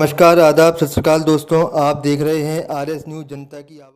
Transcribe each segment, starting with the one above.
नमस्कार, आदाब, सत श्री अकाल दोस्तों। आप देख रहे हैं आरएस न्यूज जनता की आवाज़।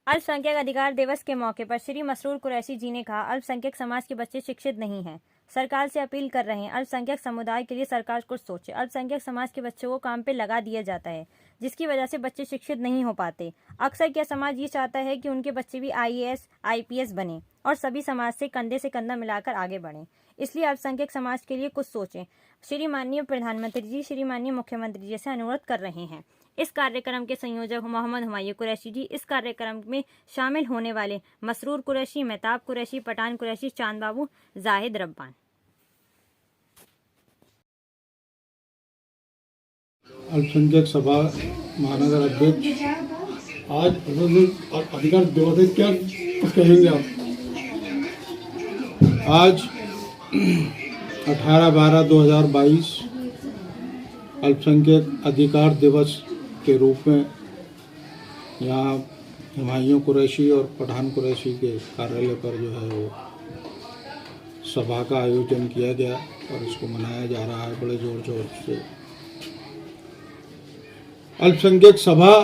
अल्पसंख्यक अधिकार दिवस के मौके पर श्री मसरूर कुरैशी जी ने कहा, अल्पसंख्यक समाज के बच्चे शिक्षित नहीं हैं। सरकार से अपील कर रहे हैं, अल्पसंख्यक समुदाय के लिए सरकार कुछ सोचे। अल्पसंख्यक समाज के बच्चों को काम पे लगा दिया जाता है, जिसकी वजह से बच्चे शिक्षित नहीं हो पाते। अक्सर क्या समाज ये चाहता है कि उनके बच्चे भी IAS, IPS बने और सभी समाज से कंधा मिलाकर आगे बढ़ें। इसलिए अल्पसंख्यक समाज के लिए कुछ सोचें। श्री माननीय प्रधानमंत्री जी, श्री माननीय मुख्यमंत्री जी से अनुरोध कर रहे हैं। इस कार्यक्रम के संयोजक मोहम्मद हुमायूं कुरैशी जी, इस कार्यक्रम में शामिल होने वाले मसरूर कुरैशी, मेहताब कुरैशी, पठान कुरैशी, चांद बाबू, जाहिद रब्बान। अल्पसंख्यक सभा महानगर अध्यक्ष, आज अधिकार दिवस है, क्या कुछ कहेंगे आप? आज 18/12/2022 अल्पसंख्यक अधिकार दिवस के रूप में यहाँ हुमायूं कुरैशी और पठान कुरैशी के कार्यालय पर जो है वो सभा का आयोजन किया गया और इसको मनाया जा रहा है बड़े जोर शोर से। अल्पसंख्यक सभा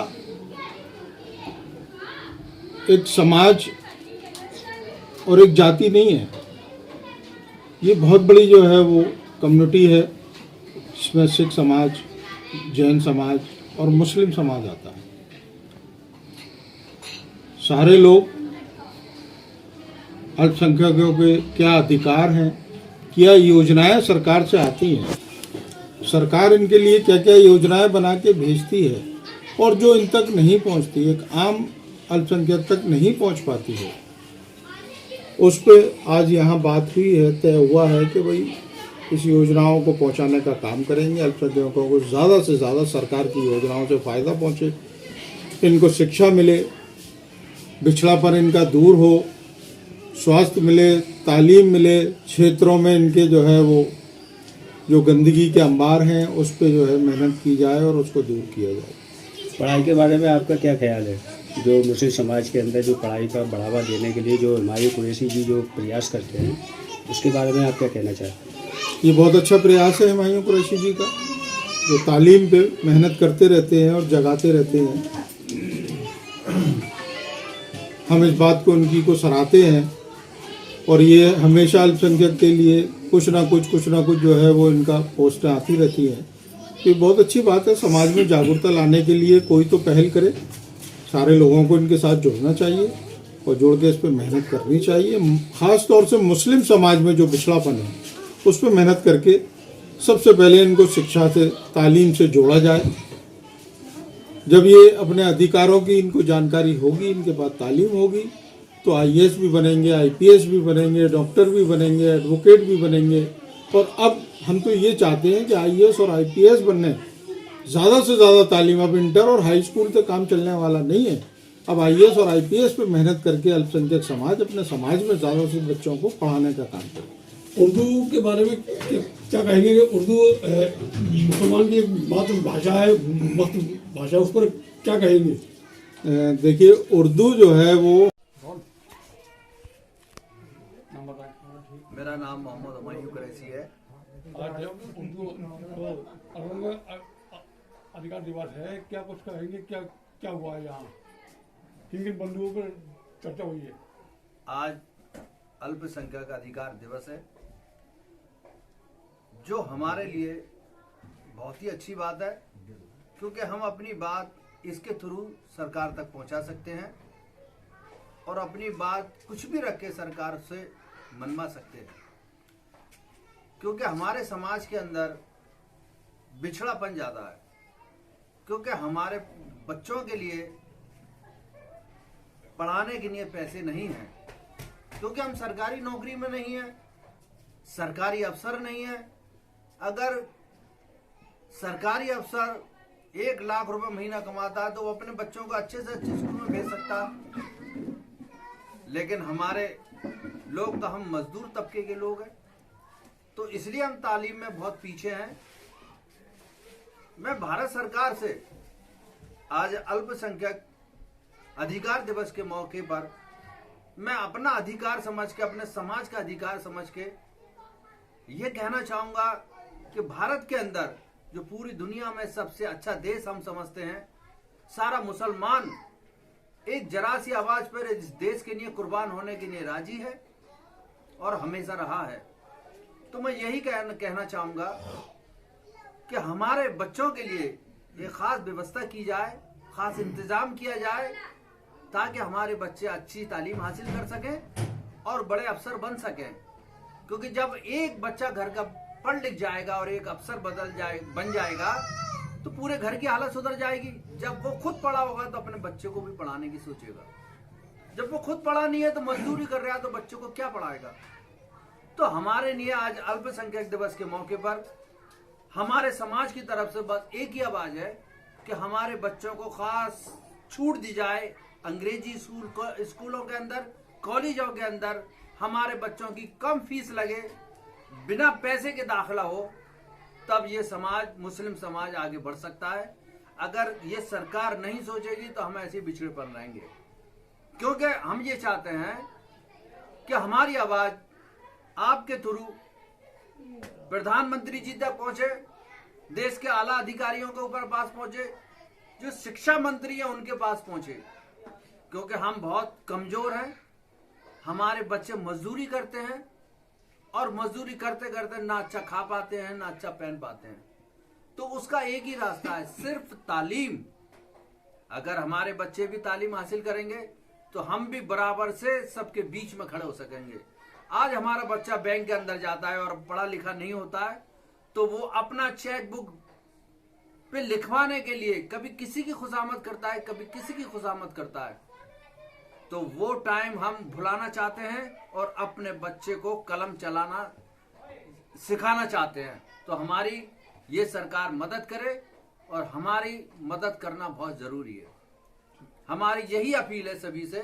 एक समाज और एक जाति नहीं है, ये बहुत बड़ी जो है वो कम्युनिटी है। इसमें सिख समाज, जैन समाज और मुस्लिम समाज आता है। सारे लोग अल्पसंख्यकों के क्या अधिकार हैं, क्या योजनाएं सरकार से आती हैं, सरकार इनके लिए क्या क्या योजनाएं बना के भेजती है और जो इन तक नहीं पहुंचती, एक आम अल्पसंख्यक तक नहीं पहुंच पाती है, उस पर आज यहाँ बात हुई है, तय हुआ है कि भाई इस योजनाओं को पहुंचाने का काम करेंगे। अल्पसंख्यकों को ज़्यादा से ज़्यादा सरकार की योजनाओं से फ़ायदा पहुंचे, इनको शिक्षा मिले, पिछड़ापन इनका दूर हो, स्वास्थ्य मिले, तालीम मिले, क्षेत्रों में इनके जो है वो जो गंदगी के अंबार हैं उस पर जो है मेहनत की जाए और उसको दूर किया जाए। पढ़ाई के बारे में आपका क्या ख्याल है? जो मुस्लिम समाज के अंदर जो पढ़ाई का बढ़ावा देने के लिए जो हुमायूं कुरैशी जी जो प्रयास करते हैं, उसके बारे में आप क्या कहना चाहते हैं? ये बहुत अच्छा प्रयास है हुमायूं कुरैशी जी का, जो तालीम पे मेहनत करते रहते हैं और जगाते रहते हैं। हम इस बात को उनकी को सराहते हैं और ये हमेशा अल्पसंख्यक के लिए कुछ ना कुछ जो है वो इनका पोस्टें आती रहती हैं। ये बहुत अच्छी बात है। समाज में जागरूकता लाने के लिए कोई तो पहल करे, सारे लोगों को इनके साथ जुड़ना चाहिए और जोड़ के इस पर मेहनत करनी चाहिए। ख़ास तौर से मुस्लिम समाज में जो पिछड़ापन है उस पर मेहनत करके सबसे पहले इनको शिक्षा से, तालीम से जोड़ा जाए। जब ये अपने अधिकारों की इनको जानकारी होगी, इनके पास तालीम होगी, तो IAS भी बनेंगे, IPS भी बनेंगे, डॉक्टर भी बनेंगे, एडवोकेट भी बनेंगे। और अब हम तो ये चाहते हैं कि IAS और IPS बनने ज़्यादा से ज़्यादा तालीम, अब इंटर और हाई स्कूल तक काम चलने वाला नहीं है। अब IAS और IPS पे मेहनत करके अल्पसंख्यक समाज अपने समाज में ज़्यादा से बच्चों को पढ़ाने का काम करे। उर्दू के बारे में क्या कहेंगे कि उर्दू मुसलमान की मातृभाषा है, मातृभाषा, उस पर क्या कहेंगे? देखिए, उर्दू जो है वो, मेरा नाम मोहम्मद हुमायूं कुरैशी है। आज उर्दू अधिकार दिवस है, क्या कुछ कहेंगे? क्या क्या हुआ है यहाँ? किन किन बंधुओं पर चर्चा हुई है? आज अल्पसंख्यक अधिकार दिवस है, जो हमारे लिए बहुत ही अच्छी बात है, क्योंकि हम अपनी बात इसके थ्रू सरकार तक पहुंचा सकते हैं और अपनी बात कुछ भी रख के सरकार से मनवा सकते हैं। क्योंकि हमारे समाज के अंदर बिछड़ापन ज़्यादा है, क्योंकि हमारे बच्चों के लिए पढ़ाने के लिए पैसे नहीं हैं, क्योंकि हम सरकारी नौकरी में नहीं है, सरकारी अफसर नहीं है। अगर सरकारी अफसर 1 लाख रुपए महीना कमाता है तो वो अपने बच्चों को अच्छे से अच्छे स्कूल में भेज सकता, लेकिन हमारे लोग तो हम मजदूर तबके के लोग हैं, तो इसलिए हम तालीम में बहुत पीछे हैं। मैं भारत सरकार से आज अल्पसंख्यक अधिकार दिवस के मौके पर मैं अपना अधिकार समझ के, अपने समाज का अधिकार समझ के ये कहना चाहूंगा कि भारत के अंदर जो पूरी दुनिया में सबसे अच्छा देश हम समझते हैं, सारा मुसलमान एक जरा सी आवाज पर इस देश के लिए कुर्बान होने के लिए राजी है और हमेशा रहा है। तो मैं यही कहना चाहूंगा कि हमारे बच्चों के लिए एक खास व्यवस्था की जाए, खास इंतजाम किया जाए, ताकि हमारे बच्चे अच्छी तालीम हासिल कर सकें और बड़े अफसर बन सकें। क्योंकि जब एक बच्चा घर का पढ़ लिख जाएगा और एक अफसर बन जाएगा तो पूरे घर की हालत सुधर जाएगी। जब वो खुद पढ़ा होगा तो अपने बच्चे को भी पढ़ाने की सोचेगा। जब वो खुद पढ़ा नहीं है तो मजदूरी कर रहा है तो बच्चों को क्या पढ़ाएगा। तो हमारे लिए आज अल्पसंख्यक दिवस के मौके पर हमारे समाज की तरफ से बस एक ही आवाज है कि हमारे बच्चों को खास छूट दी जाए। अंग्रेजी स्कूलों के अंदर, कॉलेजों के अंदर हमारे बच्चों की कम फीस लगे, बिना पैसे के दाखिला हो, तब ये समाज, मुस्लिम समाज आगे बढ़ सकता है। अगर ये सरकार नहीं सोचेगी तो हम ऐसे बिछड़ेपन रहेंगे। क्योंकि हम ये चाहते हैं कि हमारी आवाज आपके थ्रू प्रधानमंत्री जी तक पहुंचे, देश के आला अधिकारियों के ऊपर पास पहुंचे, जो शिक्षा मंत्री है उनके पास पहुंचे। क्योंकि हम बहुत कमजोर हैं, हमारे बच्चे मजदूरी करते हैं और मजदूरी करते करते ना अच्छा खा पाते हैं, ना अच्छा पहन पाते हैं। तो उसका एक ही रास्ता है, सिर्फ तालीम। अगर हमारे बच्चे भी तालीम हासिल करेंगे तो हम भी बराबर से सबके बीच में खड़े हो सकेंगे। आज हमारा बच्चा बैंक के अंदर जाता है और पढ़ा लिखा नहीं होता है तो वो अपना चेक बुक पे लिखवाने के लिए कभी किसी की खुशामद करता है, कभी किसी की खुशामद करता है। तो वो टाइम हम भुलाना चाहते हैं और अपने बच्चे को कलम चलाना सिखाना चाहते हैं। तो हमारी ये सरकार मदद करे और हमारी मदद करना बहुत जरूरी है। हमारी यही अपील है सभी से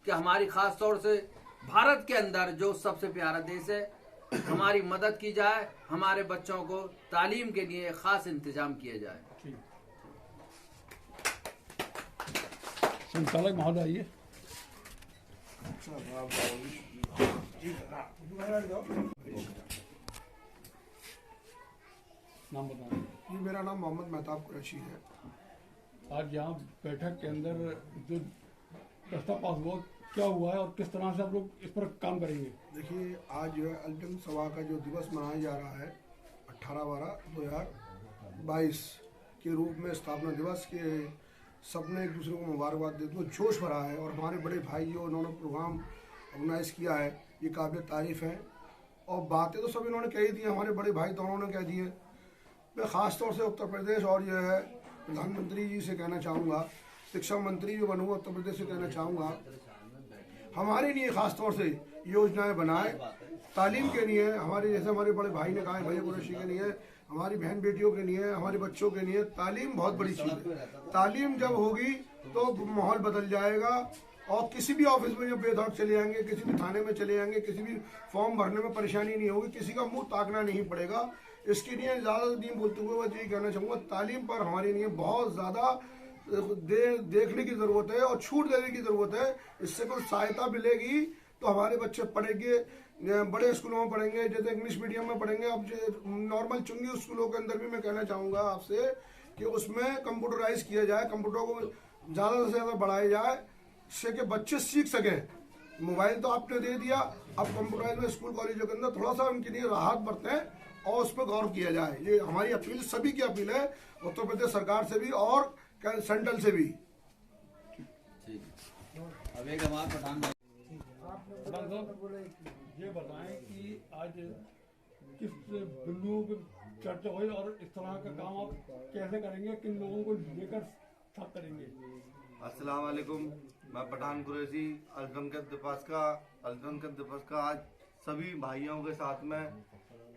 कि हमारी खास तौर से भारत के अंदर जो सबसे प्यारा देश है, हमारी मदद की जाए, हमारे बच्चों को तालीम के लिए खास इंतजाम किया जाए। संचालक महोदय आइए। नाम बताएं। जी, मेरा नाम मोहम्मद मेहताब कुरैशी है। आज यहाँ बैठक के अंदर जो प्रस्ताव पास हुआ, क्या हुआ है और किस तरह से आप लोग इस पर काम करेंगे? देखिए, आज जो है अल्पसंख्यक सभा का जो दिवस मनाया जा रहा है 18/12/2022 के रूप में स्थापना दिवस के सबने एक दूसरे को मुबारकबाद देते हुए जोश भरा है। और हमारे बड़े भाई जो उन्होंने प्रोग्राम ऑर्गेनाइज किया है, ये काबिल तारीफ है। और बातें तो सब इन्होंने कही दी, हमारे बड़े भाई दोनों ने कह दी है। मैं ख़ास तौर से उत्तर प्रदेश और जो है प्रधानमंत्री जी से कहना चाहूँगा, शिक्षा मंत्री जो बनूँगा उत्तर प्रदेश से कहना चाहूँगा, हमारे लिए ख़ास तौर से योजनाएं बनाए तालीम के लिए। हमारे जैसे हमारे बड़े भाई ने कहा है, भैया कुरैशी के लिए, हमारी बहन बेटियों के लिए, हमारे बच्चों के लिए तालीम बहुत बड़ी चीज़ है। तालीम जब होगी तो माहौल बदल जाएगा। और किसी भी ऑफिस में जब बेधड़क चले जाएंगे, किसी भी थाने में चले जाएंगे, किसी भी फॉर्म भरने में परेशानी नहीं होगी, किसी का मुंह ताकना नहीं पड़ेगा। इसके लिए ज़्यादा नहीं बोलते हुए मैं यही कहना चाहूँगा, तालीम पर हमारे लिए बहुत ज़्यादा देखने की ज़रूरत है और छूट देने की ज़रूरत है। इससे कुछ सहायता मिलेगी तो हमारे बच्चे पढ़ेंगे, बड़े स्कूलों में पढ़ेंगे, जैसे इंग्लिश मीडियम में पढ़ेंगे। अब नॉर्मल चुंगी स्कूलों के अंदर भी मैं कहना चाहूँगा आपसे कि उसमें कंप्यूटराइज किया जाए, कंप्यूटर को ज़्यादा से ज़्यादा बढ़ाया जाए, जिससे कि बच्चे सीख सकें। मोबाइल तो आपने दे दिया, अब कंप्यूटराइज में स्कूल कॉलेजों के अंदर थोड़ा सा उनके लिए राहत बरतें और उस पर गौर किया जाए। ये हमारी अपील, सभी की अपील है, उत्तर प्रदेश सरकार से भी और सेंट्रल से भी। अब एक हमारे प्रधान साहब ये बताएं कि आज किस बिंदुओं पर चर्चा हुई और इस तरह का काम आप कैसे करेंगे, किन लोगों को लेकर साथ करेंगे? अस्सलाम वालेकुम, मैं पठान कुरैशी। अल्पसंख्यक दिवस का आज सभी भाइयों के साथ में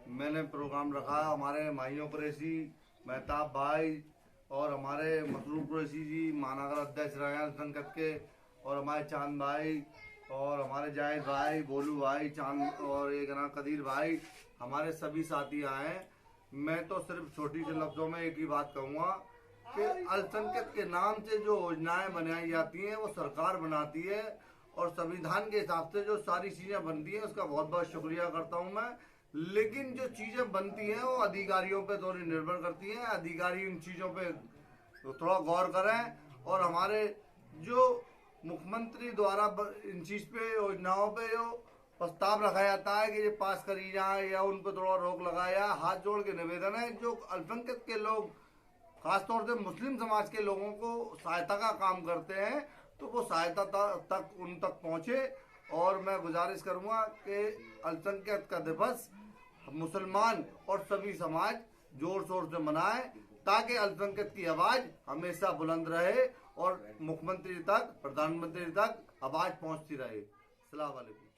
मैंने प्रोग्राम रखा है। हमारे भाइयों कुरैशी, मेहताब भाई और हमारे मसरूर कुरैशी जी महानगर अध्यक्ष रहे हैं अल्पसंख्यक के, और हमारे चांद भाई और हमारे जाहिद भाई, बोलू भाई, चांद और एक ना कदीर भाई, हमारे सभी साथी आए हैं। मैं तो सिर्फ छोटी से लफ्ज़ों में एक ही बात कहूँगा कि अल्पसंख्यक के नाम से जो योजनाएं बनाई जाती हैं वो सरकार बनाती है और संविधान के हिसाब से जो सारी चीज़ें बनती हैं उसका बहुत बहुत शुक्रिया करता हूँ मैं लेकिन जो चीजें बनती हैं वो अधिकारियों पे थोड़ी निर्भर करती हैं। अधिकारी इन चीजों पे तो थोड़ा गौर करें और हमारे जो मुख्यमंत्री द्वारा इन चीज पे योजनाओं पे जो प्रस्ताव रखा जाता है कि ये पास करी जाए या उन पर थोड़ा रोक लगाया, हाथ जोड़ के निवेदन है जो अल्पसंख्यक के लोग खासतौर से मुस्लिम समाज के लोगों को सहायता का काम करते हैं तो वो सहायता तक उन तक पहुंचे। और मैं गुजारिश करूंगा कि अल्पसंख्यक का दिवस मुसलमान और सभी समाज जोर शोर से मनाए ताकि अल्पसंख्यक की आवाज हमेशा बुलंद रहे और मुख्यमंत्री तक, प्रधानमंत्री तक आवाज पहुंचती रहे। अस्सलाम वालेकुम।